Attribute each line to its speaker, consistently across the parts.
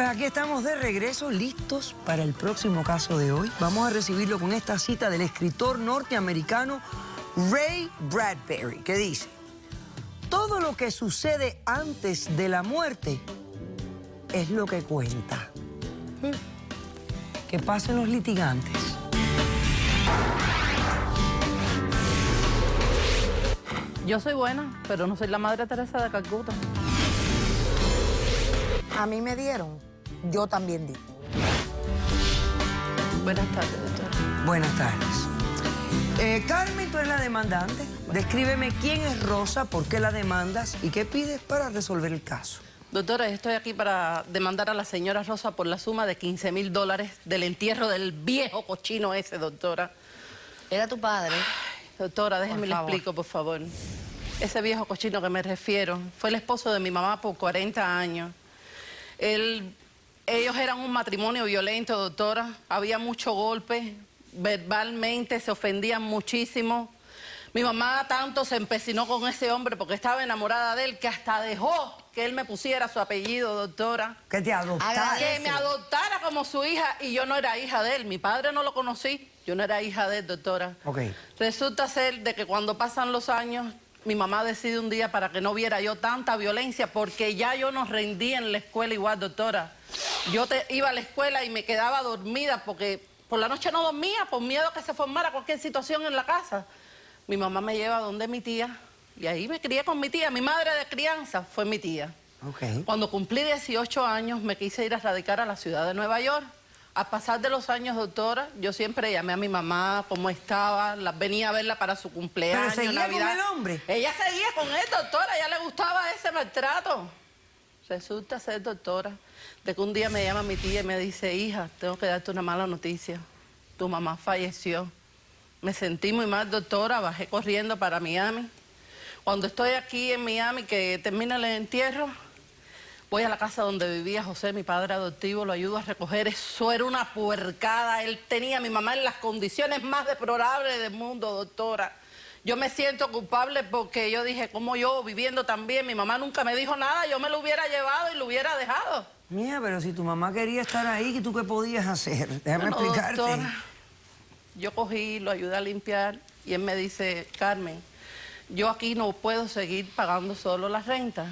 Speaker 1: Pues aquí estamos de regreso, listos para el próximo caso de hoy. Vamos a recibirlo con esta cita del escritor norteamericano Ray Bradbury, que dice: todo lo que sucede antes de la muerte es lo que cuenta. Que pasen los litigantes.
Speaker 2: Yo soy buena, pero no soy la Madre Teresa de Calcuta.
Speaker 3: A mí me dieron, yo también di.
Speaker 2: Buenas tardes, doctora.
Speaker 1: Buenas tardes. Carmen, tú eres la demandante. Descríbeme quién es Rosa, por qué la demandas y qué pides para resolver el caso.
Speaker 2: Doctora, estoy aquí para demandar a la señora Rosa por la suma de $15,000 del entierro del viejo cochino ese, doctora.
Speaker 3: Era tu padre.
Speaker 2: Doctora, déjeme le explico, por favor. Ese viejo cochino que me refiero fue el esposo de mi mamá por 40 años. Ellos eran un matrimonio violento, doctora. Había mucho golpe, verbalmente se ofendían muchísimo. Mi mamá tanto se empecinó con ese hombre porque estaba enamorada de él que hasta dejó que él me pusiera su apellido, doctora.
Speaker 1: Que te adoptara.
Speaker 2: Que me adoptara como su hija y yo no era hija de él. Mi padre no lo conocí, yo no era hija de él, doctora.
Speaker 1: Ok.
Speaker 2: Resulta ser de que cuando pasan los años, mi mamá decide un día para que no viera yo tanta violencia, porque ya yo no rendía en la escuela igual, doctora. Yo iba a la escuela y me quedaba dormida porque por la noche no dormía por miedo a que se formara cualquier situación en la casa. Mi mamá me lleva donde mi tía y ahí me crié con mi tía. Mi madre de crianza fue mi tía.
Speaker 1: Ok.
Speaker 2: Cuando cumplí 18 años me quise ir a radicar a la ciudad de Nueva York. Al pasar de los años, doctora, yo siempre llamé a mi mamá cómo estaba, venía a verla para su cumpleaños,
Speaker 1: ¿Pero seguía
Speaker 2: Navidad.
Speaker 1: con el hombre?
Speaker 2: Ella seguía con él, doctora, a ella le gustaba ese maltrato. Resulta ser, doctora, de que un día me llama mi tía y me dice: hija, tengo que darte una mala noticia. Tu mamá falleció. Me sentí muy mal, doctora, bajé corriendo para Miami. Cuando estoy aquí en Miami, que termina el entierro, voy a la casa donde vivía José, mi padre adoptivo, lo ayudo a recoger. Eso era una puercada. Él tenía a mi mamá en las condiciones más deplorables del mundo, doctora. Yo me siento culpable porque yo dije, como yo viviendo tan bien, mi mamá nunca me dijo nada, yo me lo hubiera llevado y lo hubiera dejado.
Speaker 1: Mira, pero si tu mamá quería estar ahí, ¿tú qué podías hacer? Déjame explicarte.
Speaker 2: Doctora, yo cogí, lo ayudé a limpiar y él me dice: Carmen, yo aquí no puedo seguir pagando solo la renta.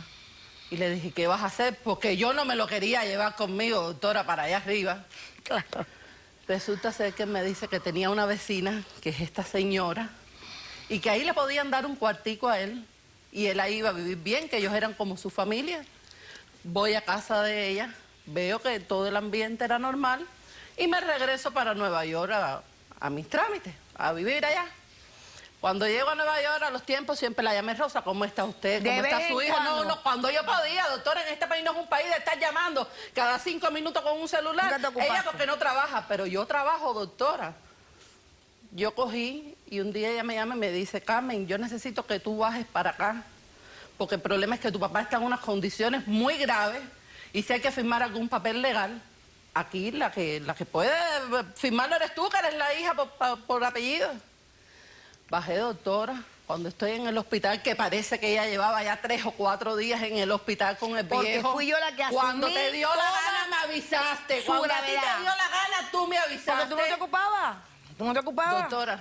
Speaker 2: Y le dije: ¿qué vas a hacer? Porque yo no me lo quería llevar conmigo, doctora, para allá arriba.
Speaker 3: Claro.
Speaker 2: Resulta ser que me dice que tenía una vecina, que es esta señora, y que ahí le podían dar un cuartico a él, y él ahí iba a vivir bien, que ellos eran como su familia. Voy a casa de ella, veo que todo el ambiente era normal, y me regreso para Nueva York a mis trámites, a vivir allá. Cuando llego a Nueva York, a los tiempos, siempre la llamé: Rosa, ¿cómo está usted? ¿Cómo está su hija? No, cuando yo podía, doctora, en este país no es un país de estar llamando cada 5 minutos con un celular. Ella porque no trabaja, pero yo trabajo, doctora. Yo cogí y un día ella me llama y me dice: Carmen, yo necesito que tú bajes para acá, porque el problema es que tu papá está en unas condiciones muy graves y si hay que firmar algún papel legal, aquí la que puede firmarlo eres tú, que eres la hija por apellido. Bajé, doctora, cuando estoy en el hospital, que parece que ella llevaba ya 3 o 4 días en el hospital con el
Speaker 3: Porque
Speaker 2: viejo.
Speaker 3: fui yo la que asumí.
Speaker 2: Cuando te dio la gana me avisaste. Cuando a ti te dio la gana tú me avisaste.
Speaker 3: Porque tú no te ocupabas. ¿Tú no te ocupabas?
Speaker 2: Doctora,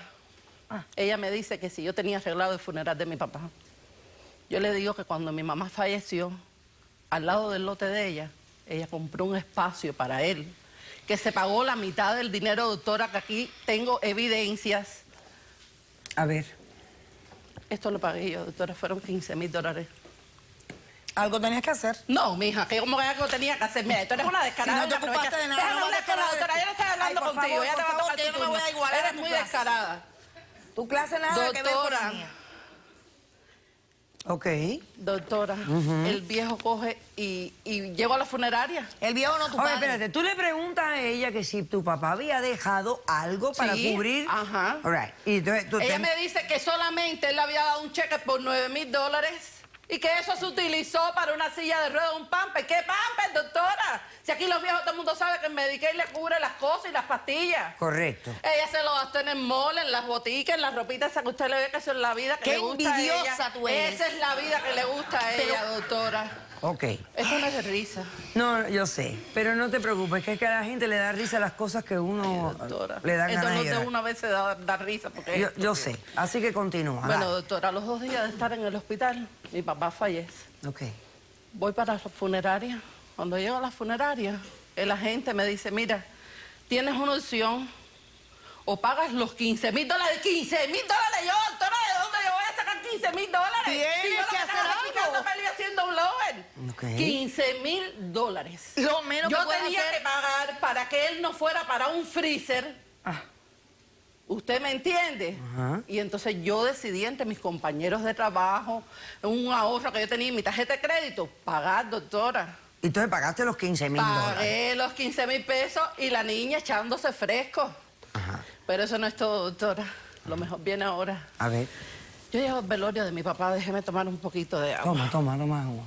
Speaker 2: ella me dice que si yo tenía arreglado el funeral de mi papá. Yo le digo que cuando mi mamá falleció, al lado del lote de ella compró un espacio para él, que se pagó la mitad del dinero, doctora, que aquí tengo evidencias.
Speaker 1: A ver.
Speaker 2: Esto lo pagué yo, doctora, fueron $15,000.
Speaker 3: Algo tenías que hacer.
Speaker 2: No, mija, que como que algo tenía que hacer. Mira, tú eres una descarada.
Speaker 3: Si no te ocupaste de nada,
Speaker 2: Déjame
Speaker 3: no
Speaker 2: hablar con la doctora, yo no estoy hablando
Speaker 3: por
Speaker 2: contigo,
Speaker 3: favor,
Speaker 2: ya te va a
Speaker 3: por
Speaker 2: tocar
Speaker 3: favor, que
Speaker 2: tu
Speaker 3: yo no me voy a
Speaker 2: turno.
Speaker 3: igualar a
Speaker 2: Eres
Speaker 3: tu
Speaker 2: muy
Speaker 3: clase.
Speaker 2: descarada.
Speaker 3: Tu clase nada que ver con la mía.
Speaker 1: Ok.
Speaker 2: Doctora, el viejo coge y llego a la funeraria.
Speaker 3: El viejo no tu
Speaker 1: Oye,
Speaker 3: padre.
Speaker 1: espérate, tú le preguntas a ella que si tu papá había dejado algo para
Speaker 2: Sí,
Speaker 1: cubrir.
Speaker 2: ajá.
Speaker 1: All right. Y entonces,
Speaker 2: Ella me dice que solamente él le había dado un cheque por $9,000 Y que eso se utilizó para una silla de ruedas, un pamper. ¿Qué pamper, doctora? Si aquí los viejos todo el mundo sabe que el Medicaid le cubre las cosas y las pastillas.
Speaker 1: Correcto.
Speaker 2: Ella se lo gastó en el mall, en las boticas, en las ropitas esas que usted le ve que eso es la vida que le gusta a ella.
Speaker 3: ¡Qué envidiosa tú eres!
Speaker 2: Esa es la vida que le gusta a ella, doctora.
Speaker 1: Ok.
Speaker 2: Esto no es de risa.
Speaker 1: No, yo sé, pero no te preocupes, que es que a la gente le da risa las cosas que uno
Speaker 2: Doctora.
Speaker 1: le da ganas de
Speaker 2: Entonces
Speaker 1: llorar.
Speaker 2: una vez se da risa porque...
Speaker 1: Yo sé, así que continúa.
Speaker 2: Bueno,
Speaker 1: dale.
Speaker 2: doctora, a los 2 días de estar en el hospital, mi papá fallece.
Speaker 1: Ok.
Speaker 2: Voy para la funeraria. Cuando llego a la funeraria, el agente me dice, mira, tienes una opción, o pagas los $15,000. $15,000, yo, doctora, ¿de dónde yo voy a sacar $15,000?
Speaker 3: Tienes que hacer algo.
Speaker 2: Peleé haciendo un lover.
Speaker 1: Ok.
Speaker 2: $15,000.
Speaker 3: Lo menos que
Speaker 2: Yo
Speaker 3: puedes
Speaker 2: tenía
Speaker 3: hacer...
Speaker 2: que pagar para que él no fuera para un freezer. ¿Usted me entiende?
Speaker 1: Ajá.
Speaker 2: Y entonces yo decidí entre mis compañeros de trabajo, un ahorro que yo tenía en mi tarjeta de crédito, pagar, doctora.
Speaker 1: Y entonces pagaste los $15,000.
Speaker 2: Pagué los 15,000 pesos y la niña echándose fresco.
Speaker 1: Ajá.
Speaker 2: Pero eso no es todo, doctora. Lo mejor viene ahora.
Speaker 1: A ver,
Speaker 2: Yo llego al velorio de mi papá, déjeme tomar un poquito de agua.
Speaker 1: toma agua.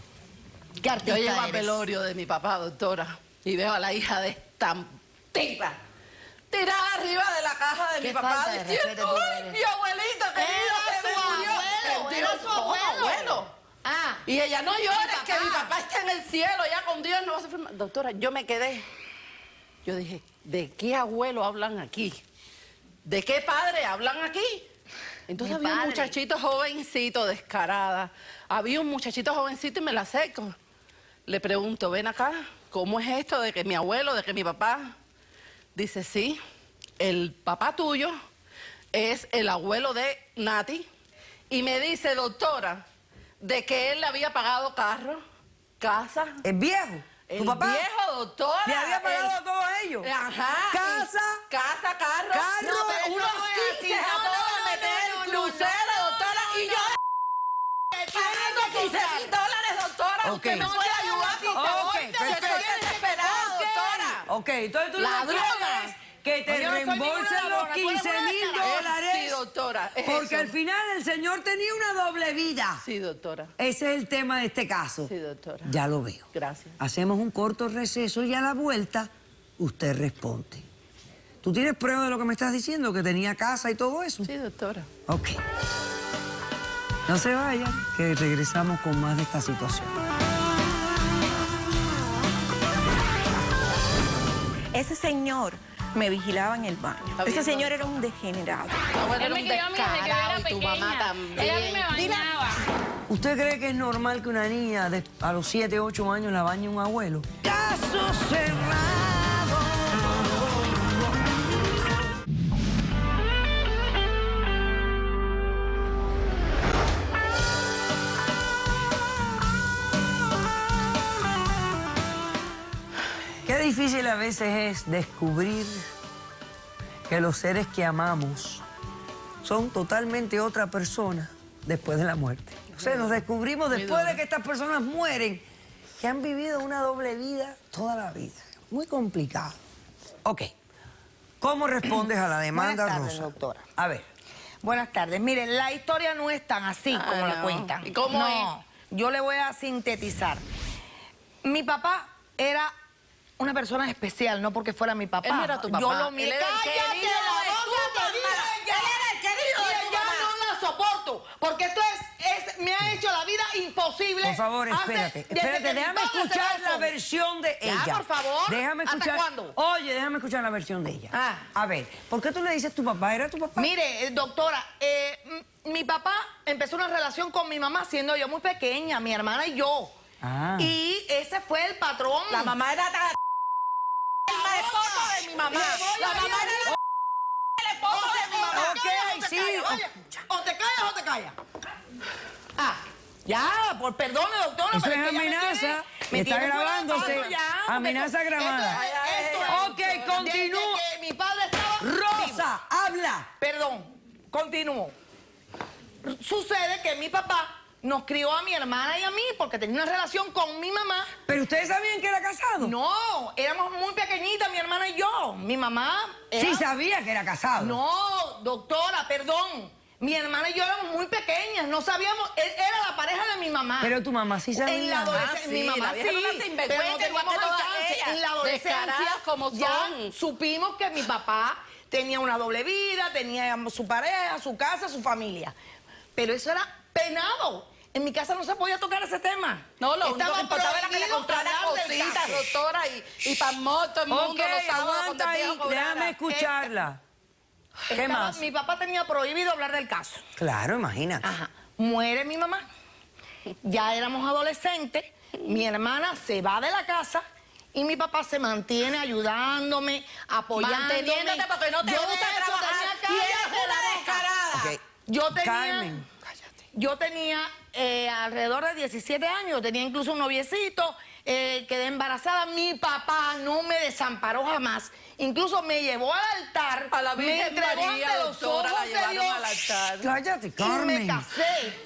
Speaker 3: ¿Qué artista
Speaker 2: Yo llego al
Speaker 3: eres?
Speaker 2: velorio de mi papá, doctora, y veo a la hija de esta tipa tirada arriba de la caja de
Speaker 3: Qué
Speaker 2: mi papá
Speaker 3: falta de
Speaker 2: diciendo,
Speaker 3: respeto tú
Speaker 2: ¡ay,
Speaker 3: eres!
Speaker 2: mi abuelito querido
Speaker 3: Era
Speaker 2: se
Speaker 3: su
Speaker 2: murió!
Speaker 3: abuelo,
Speaker 2: El
Speaker 3: era
Speaker 2: tío,
Speaker 3: su
Speaker 2: ¿cómo
Speaker 3: abuelo. Ah,
Speaker 2: Y ella, no llores, que
Speaker 3: papá.
Speaker 2: mi papá está en el cielo, ya con Dios no va a sufrir más. Doctora, yo me quedé. Yo dije, ¿de qué abuelo hablan aquí? ¿De qué padre hablan aquí? Entonces
Speaker 3: Mi
Speaker 2: había un
Speaker 3: padre.
Speaker 2: muchachito jovencito, descarada. Había un muchachito jovencito y me la acerco. Le pregunto, ven acá, ¿cómo es esto de que mi abuelo, de que mi papá? Dice, sí, el papá tuyo es el abuelo de Nati. Y me dice, doctora, de que él le había pagado carro, casa.
Speaker 1: ¿El viejo?
Speaker 2: El
Speaker 1: ¿Tu papá?
Speaker 2: viejo, doctora.
Speaker 1: ¿Le había pagado
Speaker 2: el-
Speaker 1: a todos ellos?
Speaker 2: Ajá.
Speaker 1: ¿Casa?
Speaker 2: Casa, carro.
Speaker 1: Carro.
Speaker 3: No, pero eso
Speaker 2: unos
Speaker 3: no es
Speaker 2: 15
Speaker 3: así.
Speaker 2: a
Speaker 3: No,
Speaker 2: todos
Speaker 3: no,
Speaker 2: a
Speaker 3: no,
Speaker 2: meter
Speaker 3: no,
Speaker 2: el
Speaker 3: no,
Speaker 2: crucero,
Speaker 3: no,
Speaker 2: doctora.
Speaker 3: no,
Speaker 2: Y yo pagando $15,000, doctora.
Speaker 1: Ok.
Speaker 2: Usted no puede ayudar, por
Speaker 1: Ok,
Speaker 2: favor.
Speaker 1: perfecto.
Speaker 2: Yo estoy desesperada, doctora.
Speaker 1: Ok, entonces tú lo que
Speaker 3: Ladrona.
Speaker 1: quieres que te
Speaker 3: Yo no soy
Speaker 1: reembolsen
Speaker 3: ninguna
Speaker 1: los
Speaker 3: ladrona, tú eres una
Speaker 1: $15,000.
Speaker 2: Sí, doctora. es
Speaker 1: Porque
Speaker 2: eso.
Speaker 1: al final el señor tenía una doble vida.
Speaker 2: Sí, doctora.
Speaker 1: Ese es el tema de este caso.
Speaker 2: Sí, doctora.
Speaker 1: Ya lo veo.
Speaker 2: Gracias.
Speaker 1: Hacemos un corto receso y a la vuelta usted responde. ¿Tú tienes prueba de lo que me estás diciendo? ¿Que tenía casa y todo eso?
Speaker 2: Sí, doctora.
Speaker 1: Ok. No se vayan, que regresamos con más de esta situación.
Speaker 4: Ese señor me vigilaba en el baño.
Speaker 2: Está
Speaker 4: Ese
Speaker 2: bien,
Speaker 4: señor era un degenerado.
Speaker 2: Tu abuelo
Speaker 5: Él
Speaker 2: era
Speaker 5: me
Speaker 2: un
Speaker 5: crió a mí desde que yo
Speaker 2: descarado
Speaker 5: era
Speaker 2: y tu mamá
Speaker 5: pequeña.
Speaker 2: también.
Speaker 5: Ella a mí me bañaba.
Speaker 1: ¿Usted cree que es normal que una niña a los 7, 8 años la bañe un abuelo? Caso cerrado. Qué difícil a veces es descubrir que los seres que amamos son totalmente otra persona después de la muerte. O sea, nos descubrimos después de que estas personas mueren, que han vivido una doble vida toda la vida. Muy complicado. Ok. ¿Cómo respondes a la demanda,
Speaker 3: Buenas tardes,
Speaker 1: Rosa?
Speaker 3: doctora.
Speaker 1: A ver.
Speaker 3: Buenas tardes. Miren, la historia no es tan así como la
Speaker 2: no.
Speaker 3: cuentan.
Speaker 2: ¿Y cómo
Speaker 3: no, yo le voy a sintetizar. Mi papá era una persona especial, no porque fuera mi papá.
Speaker 2: Él no era tu papá.
Speaker 3: Yo lo miré.
Speaker 2: Él era el
Speaker 3: ¡Cállate
Speaker 2: querido
Speaker 3: la
Speaker 2: de
Speaker 3: boca,
Speaker 2: tu
Speaker 3: te dije
Speaker 2: mamá!
Speaker 3: ya!
Speaker 2: Él era el querido de
Speaker 3: Y
Speaker 2: tu
Speaker 3: ya
Speaker 2: mamá.
Speaker 3: no la soporto, porque esto me ha hecho la vida imposible.
Speaker 1: Por favor,
Speaker 3: hace-
Speaker 1: espérate.
Speaker 3: desde
Speaker 1: Espérate,
Speaker 3: que mi
Speaker 1: déjame
Speaker 3: padre se
Speaker 1: escuchar la
Speaker 3: casó.
Speaker 1: versión de
Speaker 3: Ya,
Speaker 1: ella.
Speaker 3: por favor.
Speaker 1: Déjame
Speaker 3: ¿Hasta
Speaker 1: escuchar.
Speaker 3: cuándo?
Speaker 1: Oye, déjame escuchar la versión de ella.
Speaker 3: Ah.
Speaker 1: A ver, ¿por qué tú le dices tu papá? ¿Era tu papá?
Speaker 3: Mire, doctora, mi papá empezó una relación con mi mamá siendo yo muy pequeña, mi hermana y yo.
Speaker 1: Ah.
Speaker 3: Y ese fue el patrón.
Speaker 2: La mamá era tan... El esposo de mi mamá. La mamá era el esposo de mi mamá.
Speaker 1: Ok, sí.
Speaker 3: Oye, o te callas o te callas. Ah, ya, por perdone, doctora.
Speaker 1: Eso
Speaker 3: pero
Speaker 1: es
Speaker 3: que ya
Speaker 1: amenaza.
Speaker 3: me
Speaker 1: Está
Speaker 3: tiene fuera de
Speaker 1: grabándose.
Speaker 3: paso ya, porque
Speaker 1: Amenaza grabada.
Speaker 3: esto es-
Speaker 1: Ok, continúa.
Speaker 3: Desde que mi padre estaba
Speaker 1: Rosa, habla.
Speaker 3: Perdón, continúo. Sucede que mi papá nos crió a mi hermana y a mí porque tenía una relación con mi mamá.
Speaker 1: ¿Pero ustedes sabían que era casado?
Speaker 3: No, éramos muy pequeñitas, mi hermana y yo. Mi mamá era...
Speaker 1: Sí sabía que era casado.
Speaker 3: No, doctora, perdón. Mi hermana y yo éramos muy pequeñas, no sabíamos, era la pareja de mi mamá.
Speaker 1: Pero tu mamá sí sabía.
Speaker 3: En la adolescencia, mi mamá
Speaker 2: la vieja era una
Speaker 3: sí,
Speaker 2: sinvergüenza,
Speaker 3: pero no
Speaker 2: igual que
Speaker 3: teníamos
Speaker 2: todas
Speaker 3: alcance.
Speaker 2: ellas,
Speaker 3: En la adolescencia
Speaker 2: descaradas como
Speaker 3: ya
Speaker 2: son.
Speaker 3: supimos que mi papá tenía una doble vida, tenía su pareja, su casa, su familia. Pero eso era penado. En mi casa no se podía tocar ese tema.
Speaker 2: No, lo único
Speaker 3: Estaba
Speaker 2: que importaba era que le
Speaker 3: prohibido
Speaker 2: comprara
Speaker 3: hablar del
Speaker 2: cositas,
Speaker 3: caso.
Speaker 2: doctora, y pan moto, el mundo,
Speaker 1: Ok,
Speaker 2: los sábados cuando
Speaker 1: aguanta
Speaker 2: el viejo
Speaker 1: ahí,
Speaker 2: cobrara.
Speaker 1: déjame escucharla. ¿Qué más?
Speaker 3: Mi papá tenía prohibido hablar del caso.
Speaker 1: Claro, imagínate.
Speaker 3: Ajá. Muere mi mamá. Ya éramos adolescentes. Mi hermana se va de la casa y mi papá se mantiene ayudándome, apoyándome.
Speaker 2: Manteniéndote porque no te
Speaker 3: Yo,
Speaker 2: gusta
Speaker 3: de hecho,
Speaker 2: trabajar.
Speaker 3: tenía-
Speaker 2: Y eres
Speaker 3: cállate
Speaker 2: una
Speaker 3: la boca.
Speaker 2: descarada.
Speaker 1: Ok.
Speaker 3: Yo tenía...
Speaker 1: Carmen.
Speaker 3: Yo tenía alrededor de 17 años, tenía incluso un noviecito, quedé embarazada. Mi papá no me desamparó jamás. Incluso me llevó al altar,
Speaker 2: A la
Speaker 3: me
Speaker 2: Virgen
Speaker 3: entregó
Speaker 2: María,
Speaker 3: ante los
Speaker 2: doctora,
Speaker 3: ojos
Speaker 2: la
Speaker 3: de
Speaker 2: llevaron
Speaker 3: Dios.
Speaker 2: al altar.
Speaker 1: Cállate,
Speaker 3: Y
Speaker 1: Carmen.
Speaker 3: me casé.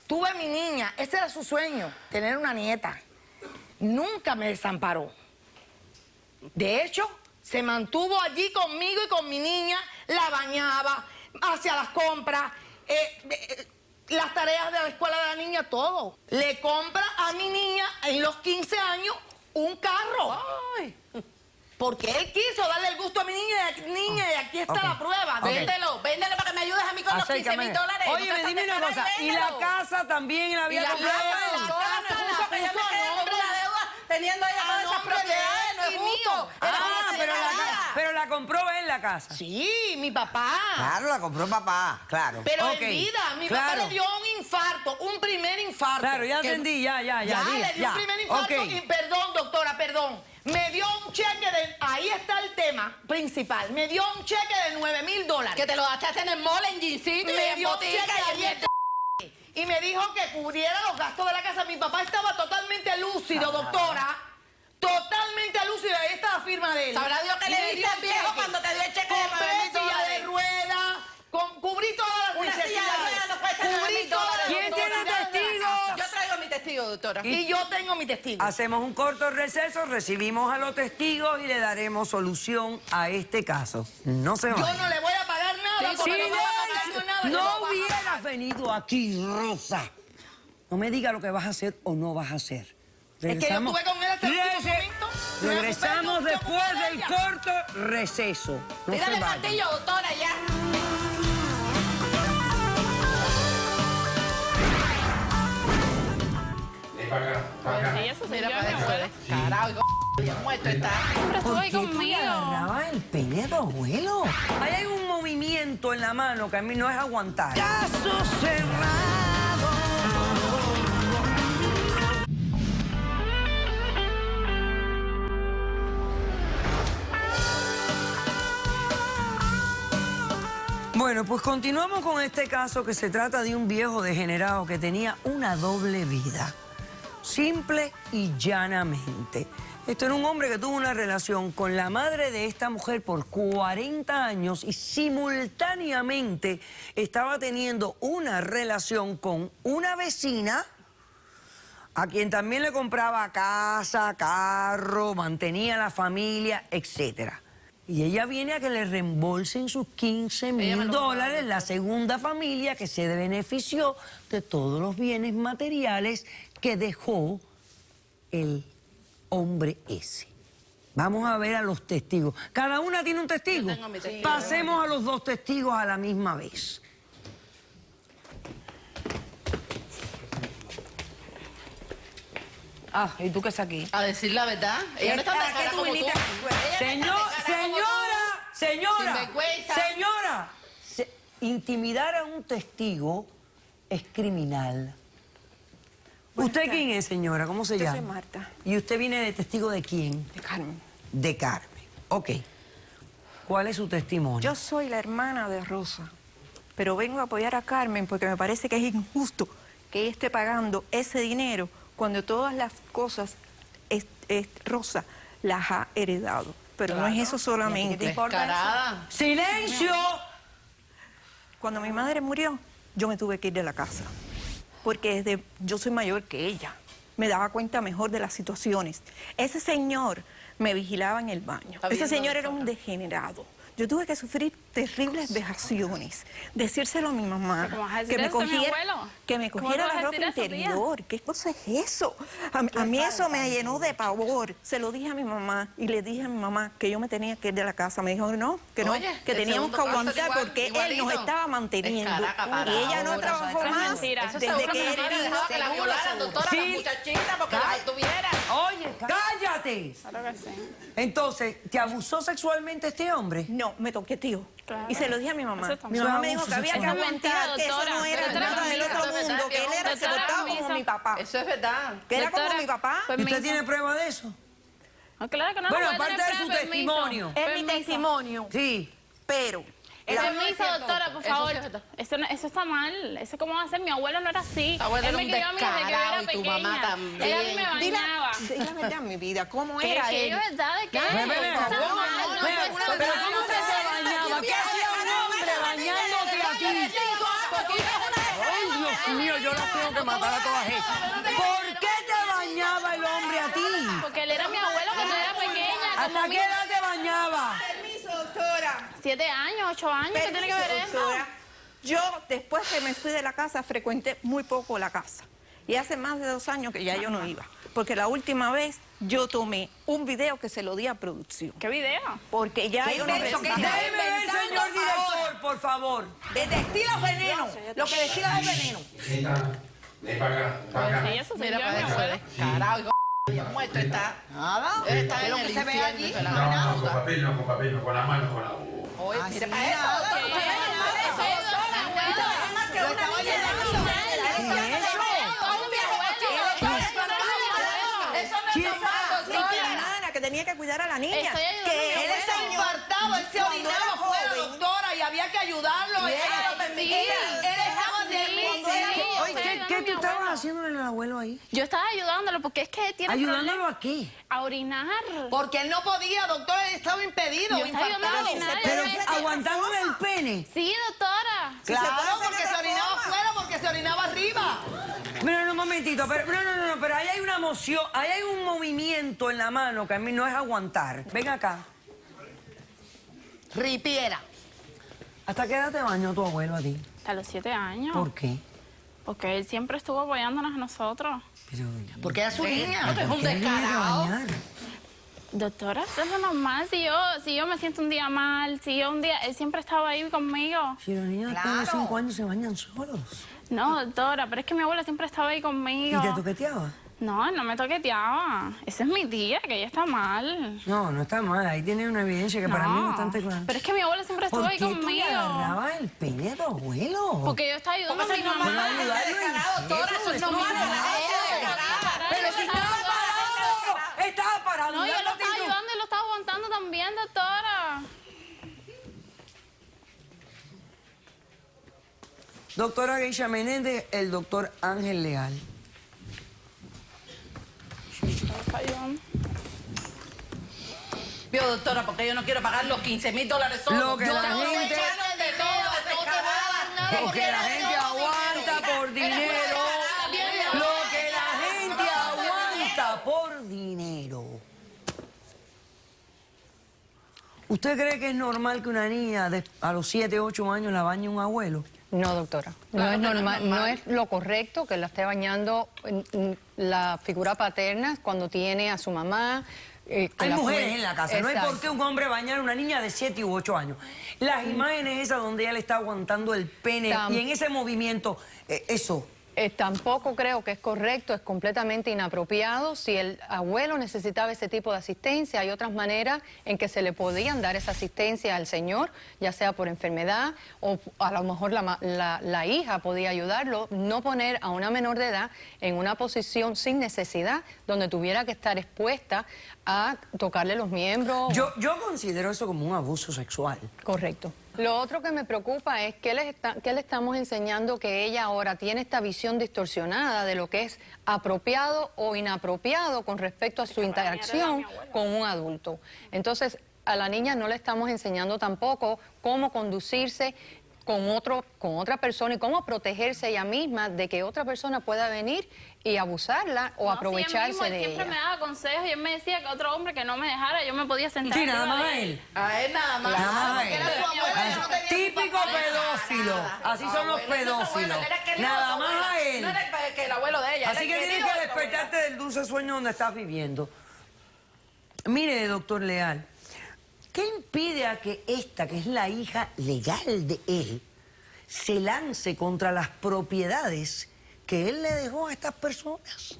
Speaker 3: Tuve a mi niña. Ese era su sueño, tener una nieta. Nunca me desamparó. De hecho, se mantuvo allí conmigo y con mi niña. La bañaba, hacía las compras, las tareas de la escuela de la niña, todo. Le compra a mi niña en los 15 años un carro.
Speaker 2: Ay,
Speaker 3: Porque él quiso darle el gusto a mi niña, y aquí está
Speaker 1: Ok.
Speaker 3: la prueba.
Speaker 1: Ok.
Speaker 2: véndelo para que me ayudes a mí con los
Speaker 1: Acércame.
Speaker 2: $15,000.
Speaker 1: Oye, me dime una cosa. ¿Y la casa también la
Speaker 2: Y
Speaker 1: había
Speaker 2: la
Speaker 1: comprado?
Speaker 2: casa, doctora, no es
Speaker 3: casa
Speaker 2: justo
Speaker 3: la
Speaker 2: que yo me
Speaker 3: puso a
Speaker 2: quede con
Speaker 3: nombre-
Speaker 2: una deuda teniendo ella
Speaker 3: a
Speaker 2: todas esas
Speaker 3: nombre de
Speaker 2: propiedades, no
Speaker 3: él
Speaker 2: es
Speaker 3: y
Speaker 2: justo.
Speaker 3: mío.
Speaker 2: Eres
Speaker 1: Ah,
Speaker 2: una descarada.
Speaker 1: pero la compró él la casa.
Speaker 3: Sí, mi papá.
Speaker 1: Claro, la compró papá, claro.
Speaker 3: Pero
Speaker 1: Ok,
Speaker 3: en vida, mi
Speaker 1: claro.
Speaker 3: papá le dio un infarto, un primer infarto.
Speaker 1: Claro, ya
Speaker 3: Que-
Speaker 1: entendí, ya,
Speaker 3: Ya,
Speaker 1: di,
Speaker 3: le dio
Speaker 1: ya.
Speaker 3: un primer infarto
Speaker 1: Ok.
Speaker 3: y perdón, doctora, perdón. Me dio un cheque de, ahí está el tema principal, me dio un cheque de $9,000.
Speaker 2: Que te lo gastaste en el mall, en Gincito y
Speaker 3: Me
Speaker 2: en
Speaker 3: dio un
Speaker 2: botica
Speaker 3: cheque
Speaker 2: y
Speaker 3: de
Speaker 2: en...
Speaker 3: y me dijo que cubriera los gastos de la casa. Mi papá estaba totalmente lúcido, doctora. Totalmente lúcido. Ahí está la firma de él.
Speaker 2: Sabrá Dios que le
Speaker 3: Me
Speaker 2: diste
Speaker 3: dio
Speaker 2: al
Speaker 3: un
Speaker 2: viejo
Speaker 3: cheque.
Speaker 2: cuando te dio el cheque de
Speaker 3: Compré
Speaker 2: $9,000.
Speaker 3: silla de ruedas, cubrí todas las
Speaker 2: Una silla de
Speaker 3: necesidades.
Speaker 2: ruedas no cuesta
Speaker 3: Cubrí
Speaker 2: $9,000.
Speaker 3: todas las
Speaker 1: ¿Quién tiene
Speaker 3: necesidades de la
Speaker 1: testigos?
Speaker 3: casa.
Speaker 2: Yo traigo mi testigo, doctora.
Speaker 3: Y yo tengo mi testigo.
Speaker 1: Hacemos un corto receso, recibimos a los testigos y le daremos solución a este caso. No se
Speaker 3: Yo
Speaker 1: vayan.
Speaker 3: no le voy a pagar nada.
Speaker 2: Sí,
Speaker 3: porque
Speaker 2: sí,
Speaker 3: no voy a pagar
Speaker 1: ¡Silencio!
Speaker 3: nada. Yo
Speaker 1: No
Speaker 3: voy a pagar.
Speaker 1: hubieras venido aquí, Rosa. No me diga lo que vas a hacer o no vas a hacer.
Speaker 3: Es que yo estuve con él hasta el último momento.
Speaker 1: Regresamos
Speaker 3: Me ocupé
Speaker 1: después
Speaker 3: de
Speaker 1: del
Speaker 3: ella.
Speaker 1: corto receso. No
Speaker 2: Tírame
Speaker 1: se
Speaker 2: el
Speaker 1: vayan.
Speaker 2: martillo, doctora, ya. Mira, para eso eres carajo, ya muerto está.
Speaker 1: ¿Por qué tú le agarrabas el pene a tu abuelo? Ahí hay un movimiento en la mano que a mí no es aguantar. ¡Caso cerrado! Bueno, pues continuamos con este caso que se trata de un viejo degenerado que tenía una doble vida. Simple y llanamente. Esto era un hombre que tuvo una relación con la madre de esta mujer por 40 años y simultáneamente estaba teniendo una relación con una vecina a quien también le compraba casa, carro, mantenía la familia, etcétera. Y ella viene a que le reembolsen sus $15,000, la segunda familia que se benefició de todos los bienes materiales que dejó el hombre ese. Vamos a ver a los testigos. ¿Cada una tiene un testigo?
Speaker 2: Yo tengo mi testigo.
Speaker 1: Pasemos a los dos testigos a la misma vez.
Speaker 3: Ah, ¿y tú qué estás aquí?
Speaker 2: A decir la verdad. Ella no está tan
Speaker 3: ¿A qué
Speaker 2: cara
Speaker 3: tú
Speaker 2: como tú.
Speaker 3: viniste?
Speaker 2: Ella no está tan cara como tú.
Speaker 1: Señora,
Speaker 2: Sinvergüenza.
Speaker 1: señora. Intimidar a un testigo es criminal. ¿Usted quién es, señora? ¿Cómo se
Speaker 4: Yo
Speaker 1: llama?
Speaker 4: soy Marta.
Speaker 1: ¿Y usted viene de testigo de quién?
Speaker 4: De Carmen.
Speaker 1: De Carmen. Ok. ¿Cuál es su testimonio?
Speaker 4: Yo soy la hermana de Rosa, pero vengo a apoyar a Carmen porque me parece que es injusto que ella esté pagando ese dinero cuando todas las cosas Rosa las ha heredado. Pero no es eso solamente.
Speaker 2: Descarada.
Speaker 1: ¡Silencio!
Speaker 4: Cuando mi madre murió, yo me tuve que ir de la casa, porque yo soy mayor que ella. Me daba cuenta mejor de las situaciones. Ese señor me vigilaba en el baño.
Speaker 2: Está
Speaker 4: Ese
Speaker 2: viendo,
Speaker 4: señor era
Speaker 2: doctora.
Speaker 4: un degenerado. Yo tuve que sufrir terribles vejaciones, decírselo a mi mamá,
Speaker 5: ¿Cómo vas a decir
Speaker 4: que me
Speaker 5: eso, mi
Speaker 4: cogiera,
Speaker 5: abuelo?
Speaker 4: que me
Speaker 5: ¿Cómo
Speaker 4: cogiera
Speaker 5: tú vas
Speaker 4: la
Speaker 5: a
Speaker 4: ropa
Speaker 5: decir eso, tía?
Speaker 4: interior. ¿Qué cosa es eso? A mí eso me llenó de pavor. Se lo dije a mi mamá y le dije a mi mamá que yo me tenía que ir de la casa. Me dijo no, que no,
Speaker 2: Oye,
Speaker 4: que
Speaker 2: el
Speaker 4: teníamos que
Speaker 2: segundo caso
Speaker 4: aguantar
Speaker 2: igual,
Speaker 4: porque él
Speaker 2: igualito.
Speaker 4: nos estaba manteniendo.
Speaker 2: Descaraca, para
Speaker 4: Y ella no
Speaker 2: ahora,
Speaker 4: trabajó
Speaker 5: eso es
Speaker 4: más
Speaker 5: mentira.
Speaker 2: Eso
Speaker 4: desde
Speaker 2: seguro
Speaker 4: que él
Speaker 2: no
Speaker 4: vino.
Speaker 2: que la violaran, doctora,
Speaker 1: Sí.
Speaker 2: la muchachita, porque la tuvieran.
Speaker 1: Oye, cállate.
Speaker 5: Claro que sí.
Speaker 1: Entonces, ¿te abusó sexualmente este hombre?
Speaker 4: No, me toqueteó.
Speaker 5: Claro.
Speaker 4: Y se lo dije a mi mamá.
Speaker 5: Eso está
Speaker 4: Mi
Speaker 5: mal.
Speaker 4: mamá me dijo que había que
Speaker 5: Eso es mentira,
Speaker 4: aguantar, que eso
Speaker 5: doctora.
Speaker 4: no era
Speaker 5: Doctora,
Speaker 4: nada del
Speaker 5: permiso.
Speaker 4: otro mundo, que él era, se
Speaker 5: Doctora,
Speaker 4: portaba como
Speaker 5: permiso.
Speaker 4: mi papá.
Speaker 2: Eso es verdad.
Speaker 4: Que era como
Speaker 5: Doctora,
Speaker 4: mi papá.
Speaker 1: ¿Y usted
Speaker 5: permiso.
Speaker 1: tiene prueba de eso?
Speaker 5: No, claro que no.
Speaker 1: Bueno,
Speaker 5: no voy a
Speaker 1: aparte
Speaker 5: tener
Speaker 1: de su
Speaker 5: prueba, permiso.
Speaker 1: testimonio.
Speaker 4: Es mi
Speaker 5: Permiso.
Speaker 4: testimonio.
Speaker 1: Sí.
Speaker 4: Pero
Speaker 5: Permiso, doctora, por
Speaker 2: Eso
Speaker 5: favor.
Speaker 2: sí es verdad.
Speaker 5: Eso está mal. Eso cómo va a ser. Mi abuelo no era así.
Speaker 2: Tu abuelo
Speaker 5: Él
Speaker 2: era
Speaker 5: me
Speaker 2: un
Speaker 5: crió a mí desde que yo era
Speaker 2: descarado y tu
Speaker 5: pequeña.
Speaker 2: mamá también.
Speaker 5: Él a mí me
Speaker 4: di
Speaker 5: bañaba.
Speaker 4: la verdad, mi vida, ¿cómo
Speaker 5: ¿Qué?
Speaker 4: era
Speaker 5: ¿Qué?
Speaker 4: él?
Speaker 5: ¿Verdad? ¿De qué?
Speaker 1: Ven,
Speaker 5: Está
Speaker 1: ¿cómo?
Speaker 5: mal, no
Speaker 1: Ven,
Speaker 5: puede ser
Speaker 1: pero
Speaker 5: verdad.
Speaker 1: ¿cómo usted te bañaba? ¿Qué hacía un hombre bañándote a ti? Ay, Dios mío, yo las tengo que matar a todas estas. ¿Por qué te bañaba el hombre a ti?
Speaker 5: Porque él era mi abuelo cuando yo era pequeña.
Speaker 1: ¿Hasta
Speaker 5: como
Speaker 1: qué edad te bañaba?
Speaker 4: Permiso, doctora.
Speaker 5: 7 años, 8 años. ¿Qué tiene que ver
Speaker 4: Permiso,
Speaker 5: eso?
Speaker 4: doctora. Yo, después que me fui de la casa, frecuenté muy poco la casa. Y hace más de 2 años que ya yo no iba. Porque la última vez yo tomé un video que se lo di a producción.
Speaker 5: ¿Qué video?
Speaker 4: Porque ya yo no
Speaker 3: invento, qué
Speaker 4: necesitaba.
Speaker 1: Déjeme ver, señor director, por favor.
Speaker 3: Destila veneno. Lo que destila es veneno.
Speaker 6: Ven para acá, para acá.
Speaker 5: Sí, eso soy
Speaker 2: Mira,
Speaker 5: yo,
Speaker 2: para
Speaker 5: mi
Speaker 2: eso
Speaker 5: abuelo.
Speaker 2: descarado. Y como esto está.
Speaker 3: Nada.
Speaker 2: Está
Speaker 3: ¿Qué es
Speaker 2: en
Speaker 3: lo
Speaker 2: el
Speaker 3: que se ve
Speaker 2: infierno,
Speaker 3: allí?
Speaker 2: pelado.
Speaker 6: No, con papel no, con papel no, con la mano, con la...
Speaker 2: Oye, mira para eso.
Speaker 3: Lo estaba llenando.
Speaker 1: ¿Quién?
Speaker 4: Sí, la nana que tenía que cuidar a la niña.
Speaker 5: Estoy ayudando a mi
Speaker 4: Que
Speaker 3: Él
Speaker 5: abuelo.
Speaker 3: estaba infartado, él se
Speaker 4: Cuando
Speaker 3: orinaba
Speaker 4: era
Speaker 3: afuera,
Speaker 4: joven.
Speaker 3: doctora, y había que ayudarlo. Ella lo permitía. Él estaba
Speaker 5: Sí,
Speaker 1: Oye,
Speaker 5: estoy
Speaker 1: ¿qué
Speaker 5: ayudando a
Speaker 1: tú
Speaker 5: mi
Speaker 1: estabas
Speaker 5: abuelo.
Speaker 1: haciéndole al abuelo ahí?
Speaker 5: Yo estaba ayudándolo porque es que tiene
Speaker 1: ¿Ayudándolo
Speaker 5: problemas
Speaker 1: a qué?
Speaker 5: a orinar.
Speaker 3: Porque él no podía, doctor, él estaba impedido,
Speaker 5: Yo estaba ayudando a
Speaker 3: infartado.
Speaker 5: orinar.
Speaker 1: Pero
Speaker 5: Sí.
Speaker 1: aguantándole el pene.
Speaker 5: Sí, doctora.
Speaker 3: Claro,
Speaker 4: se puede hacer
Speaker 3: porque
Speaker 4: de
Speaker 3: se
Speaker 4: otra
Speaker 3: orinaba
Speaker 4: forma.
Speaker 3: afuera, porque se orinaba arriba.
Speaker 1: Mira, un momentito, pero no, pero ahí hay una moción, ahí hay un movimiento en la mano que a mí no es aguantar. Ven acá.
Speaker 3: Ripiera.
Speaker 1: ¿Hasta qué edad te bañó tu abuelo a ti?
Speaker 5: A los 7 años.
Speaker 1: ¿Por qué?
Speaker 5: Porque él siempre estuvo apoyándonos a nosotros.
Speaker 1: Pero,
Speaker 3: Porque era su niña.
Speaker 2: Es un
Speaker 1: ¿por qué le tiene que
Speaker 2: descarado.
Speaker 1: bañar?
Speaker 5: Doctora, eso es lo normal. Si yo me siento un día mal, si yo un día... Él siempre estaba ahí conmigo.
Speaker 1: Si los niños después de 5 años se bañan solos.
Speaker 5: No, doctora, pero es que mi abuela siempre estaba ahí conmigo.
Speaker 1: ¿Y te toqueteaba?
Speaker 5: No, él no me toqueteaba. Esa es mi tía, que ella está mal.
Speaker 1: No, no está mal. Ahí tiene una evidencia que para mí es bastante clara.
Speaker 5: Pero es que mi abuela siempre estuvo
Speaker 1: ¿Por
Speaker 5: ahí
Speaker 1: qué tú le
Speaker 5: conmigo.
Speaker 1: agarrabas el pene a tu abuelo?
Speaker 5: Porque yo estaba ayudando a mi mamá.
Speaker 1: Pero ayudarlo en
Speaker 3: doctora, eso es normal.
Speaker 1: Pero si estaba parado, estaba parado.
Speaker 5: No, yo lo
Speaker 1: mirándote
Speaker 5: estaba
Speaker 1: y tú-
Speaker 5: ayudando y lo estaba aguantando también, doctora.
Speaker 1: Doctora Geisha Menéndez, el doctor Ángel Leal.
Speaker 5: Está ayudando.
Speaker 2: Vio, doctora, porque yo no quiero pagar los $15,000 solos.
Speaker 1: Lo que
Speaker 2: Yo
Speaker 1: la
Speaker 2: no
Speaker 1: gente-
Speaker 2: sé echar de todo, no te voy a dar nada.
Speaker 1: Lo que la gente aguanta por dinero. Lo que la gente aguanta por dinero. ¿Usted cree que es normal que una niña a los 7, 8 años la bañe un abuelo?
Speaker 7: No, doctora.
Speaker 2: Claro
Speaker 7: No es
Speaker 2: que no es
Speaker 7: normal,
Speaker 2: normal.
Speaker 7: no es lo correcto que la esté bañando la figura paterna cuando tiene a su mamá. Que
Speaker 1: Hay
Speaker 7: la
Speaker 1: mujeres
Speaker 7: puede-
Speaker 1: en la casa, no hay por
Speaker 7: Exacto.
Speaker 1: qué un hombre bañar a una niña de 7 u 8 años. Las imágenes esas donde ella le está aguantando el pene y en ese movimiento, eso.
Speaker 7: Tampoco creo que es correcto, es completamente inapropiado. Si el abuelo necesitaba ese tipo de asistencia, hay otras maneras en que se le podían dar esa asistencia al señor, ya sea por enfermedad o a lo mejor la hija podía ayudarlo. No poner a una menor de edad en una posición sin necesidad, donde tuviera que estar expuesta a tocarle los miembros.
Speaker 1: Yo considero eso como un abuso sexual.
Speaker 7: Correcto. Lo otro que me preocupa es que le estamos enseñando que ella ahora tiene esta visión distorsionada de lo que es apropiado o inapropiado con respecto a su interacción con un adulto. Entonces, a la niña no le estamos enseñando tampoco cómo conducirse con otra persona y cómo protegerse ella misma de que otra persona pueda venir y abusarla o
Speaker 5: No,
Speaker 7: aprovecharse
Speaker 5: sí, él mismo, él
Speaker 7: de
Speaker 5: siempre
Speaker 7: ella.
Speaker 5: me daba consejos y él me decía que otro hombre que no me dejara, yo me podía sentar.
Speaker 1: Sí, nada
Speaker 5: arriba
Speaker 1: más
Speaker 5: de
Speaker 1: a él.
Speaker 2: A él nada más.
Speaker 1: Nada más a
Speaker 2: Porque
Speaker 1: él.
Speaker 2: era su abuela, no tenía
Speaker 1: Típico
Speaker 2: papá.
Speaker 1: pedófilo. Así son los pedófilos. Nada más a él.
Speaker 2: No era que el abuelo de ella.
Speaker 1: Así que tienes que despertarte del dulce sueño donde estás viviendo. Mire, doctor Leal, ¿qué impide a que esta, que es la hija legal de él, se lance contra las propiedades que él le dejó a estas personas?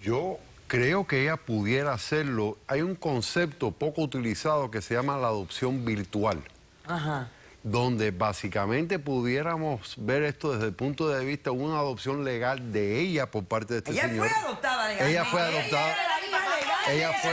Speaker 8: Yo creo que ella pudiera hacerlo. Hay un concepto poco utilizado que se llama la adopción virtual,
Speaker 1: Ajá.
Speaker 8: donde básicamente pudiéramos ver esto desde el punto de vista de una adopción legal de ella por parte de este
Speaker 1: Ella
Speaker 8: señor.
Speaker 1: fue adoptada legalmente.
Speaker 8: Ella fue adoptada.
Speaker 1: Ella era la hija legal.
Speaker 8: Ella fue...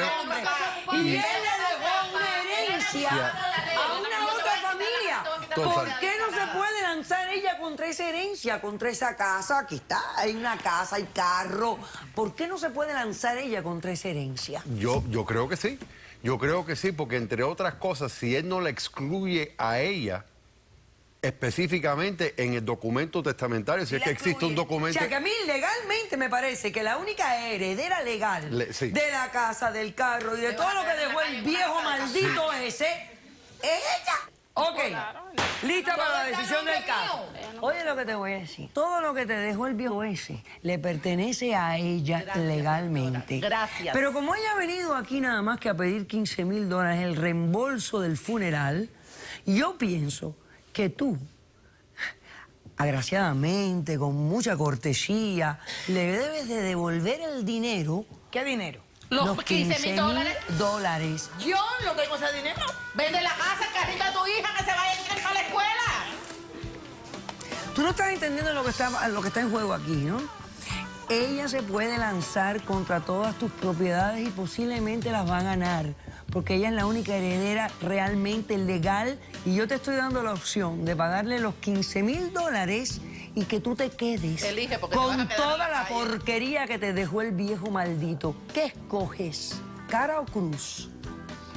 Speaker 1: Y él le dejó una herencia a una otra familia.
Speaker 8: Total.
Speaker 1: ¿Por qué no se puede lanzar ella contra esa herencia, contra esa casa? Aquí está, hay una casa, hay carro. ¿Por qué no se puede lanzar ella contra esa herencia?
Speaker 8: Yo creo que sí. Yo creo que sí, porque entre otras cosas, si él no la excluye a ella, específicamente en el documento testamentario, si es que existe un
Speaker 1: O
Speaker 8: documento...
Speaker 1: sea, que a mí legalmente me parece que la única heredera legal
Speaker 8: Sí.
Speaker 1: de la casa, del carro y de todo lo que dejó el viejo maldito ese es ella. Ok, lista para la decisión del caso. Oye lo que te voy a decir. Todo lo que te dejó el viejo ese le pertenece a ella legalmente.
Speaker 2: Gracias.
Speaker 1: Pero como ella ha venido aquí nada más que a pedir $15,000, el reembolso del funeral, yo pienso que tú, agraciadamente, con mucha cortesía, le debes de devolver el dinero.
Speaker 3: ¿Qué dinero?
Speaker 2: Los
Speaker 1: $15,000.
Speaker 3: Yo no tengo ese dinero.
Speaker 2: Vende la casa, el carrito de tu hija, que se vaya a ir para la escuela.
Speaker 1: Tú no estás entendiendo lo que está en juego aquí, ¿no? Ella se puede lanzar contra todas tus propiedades y posiblemente las va a ganar, porque ella es la única heredera realmente legal y yo te estoy dando la opción de pagarle los $15,000 y que tú te quedes
Speaker 2: Elige, porque te vas a
Speaker 1: con
Speaker 2: quedar en
Speaker 1: toda
Speaker 2: la
Speaker 1: la
Speaker 2: calle.
Speaker 1: porquería que te dejó el viejo maldito. ¿Qué escoges? ¿Cara o cruz?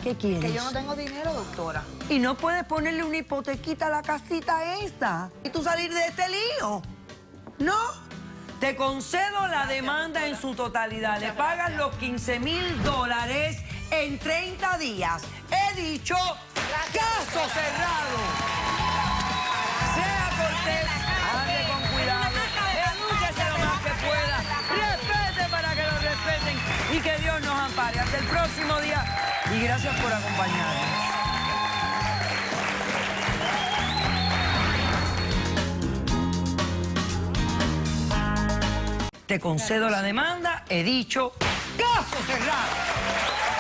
Speaker 1: ¿Qué quieres?
Speaker 3: Que yo no tengo dinero, doctora.
Speaker 1: Y no puedes ponerle una hipotequita a la casita esta y tú salir de este lío. ¿No? Te concedo la demanda en su totalidad. Le pagas los $15,000 en 30 días. He dicho, caso cerrado. Sea cortés, ande con cuidado, edúquese lo más que pueda, respete para que lo respeten y que Dios nos ampare. Hasta el próximo día y gracias por acompañarnos. Te concedo la demanda, he dicho, caso cerrado.